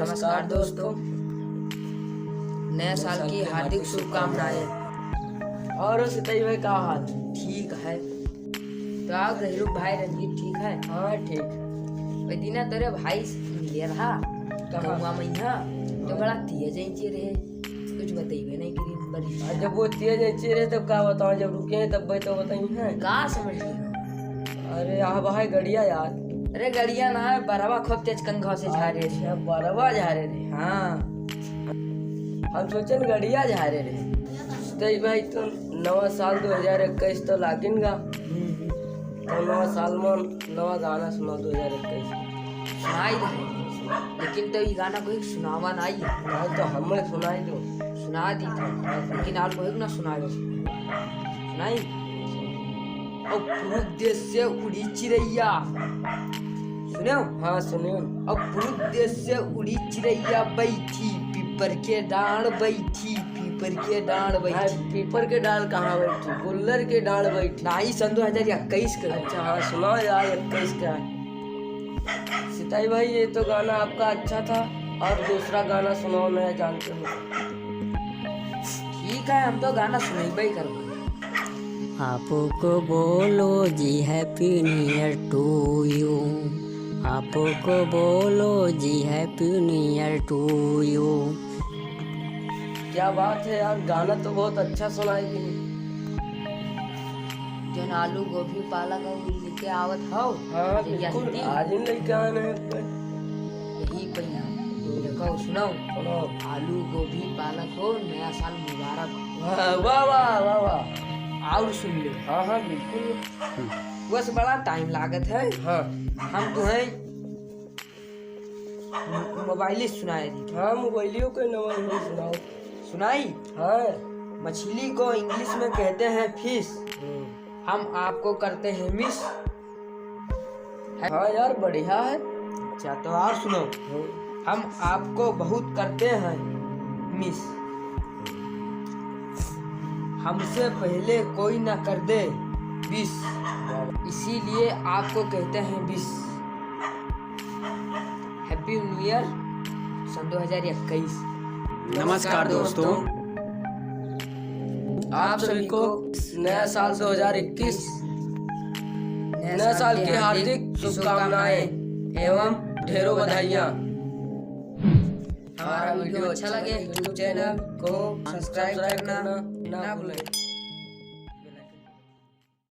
नमस्कार दोस्तों, नए साल की हार्दिक शुभकामनाएं। और सितई भाई का हाल? ठीक है। तो आप गहरू भाई रंजीत ठीक है? हाँ ठीक। वही तेरे भाई मिले रहा गौवा मैया तो बड़ा तेज इंची रहे, कुछ बताइए नहीं कि बड़ी जब वो तेज ऐसे रहे तब क्या बताओ, जब रुके तब भाई तो बताइए है का समझ लिया। अरे यहाँ भाई गड़िया यार। अरे गड़िया ना है, बरवा खूब तेज कंघा से झारे रहे। अच्छा बरवा जा रहे हाँ, हम सोचन गड़िया जा रहे सितई भाई। तो नवा साल 2021 तो लागिनगा, तो नवा साल में नवा गाना सुना 2021। सुनाई दे, लेकिन तो ये गाना कोई सुनावा नहीं है। हाँ तो हमें सुनाई दो। सुना दी था, लेकिन आप कोई ना सुनाए सुनाई। अब पूरे देश से उड़ी चिड़ैया, सुनो? हाँ सुनियो। अब पूरे देश से उड़ी चिड़ैया बैठी पीपर के डांड बैठी, पीपर के डांड बैठी। पीपर के डाल कहाँ बैठी? गुल्लर के डाल बैठी। नहीं, सन 2021 का। अच्छा हाँ सुनाओ यार, 21 का है। सिताई भाई ये तो गाना आपका अच्छा था, और दूसरा गाना सुनाओ, नया जानते हो। ठीक है, हम तो गाना सुनेबे ही करो। आपको बोलो जी happy new year to you, आपको बोलो जी happy new year to you. क्या बात है यार, गाना तो बहुत अच्छा सुनाई दी। जन आलू गोभी पालक और लेके आवत हो। हाँ जहिया बिल्कुल, हिंदी, आज ही लेके आए हैं। यही पहिया देखो सुनो। सुनो। आलू गोभी पालक हो, नया साल मुबारक हो। वाह वाह वाह वाह वाह। और सुन लो। हाँ हाँ बिल्कुल। बस बड़ा टाइम लागत है। हाँ हम तुम्हें मोबाइल सुनाए दी। हाँ मोबाइलियों के नवा इंग्लिश सुनाओ। सुनाई। हाँ मछली को इंग्लिश में कहते हैं फिश, हम आपको करते हैं मिस। हाँ यार बढ़िया है। अच्छा तो और सुनो, हम आपको बहुत करते हैं मिस, हमसे पहले कोई ना कर दे विश, इसीलिए आपको कहते हैं विश। हैप्पी न्यू ईयर सन 2021। नमस्कार दोस्तों, आप सभी को नया साल 2021 नया साल की हार्दिक शुभकामनाएं एवं ढेरों बधाइयाँ। हमारा वीडियो अच्छा लगे यूट्यूब चैनल को सब्सक्राइब करना ना भूलें।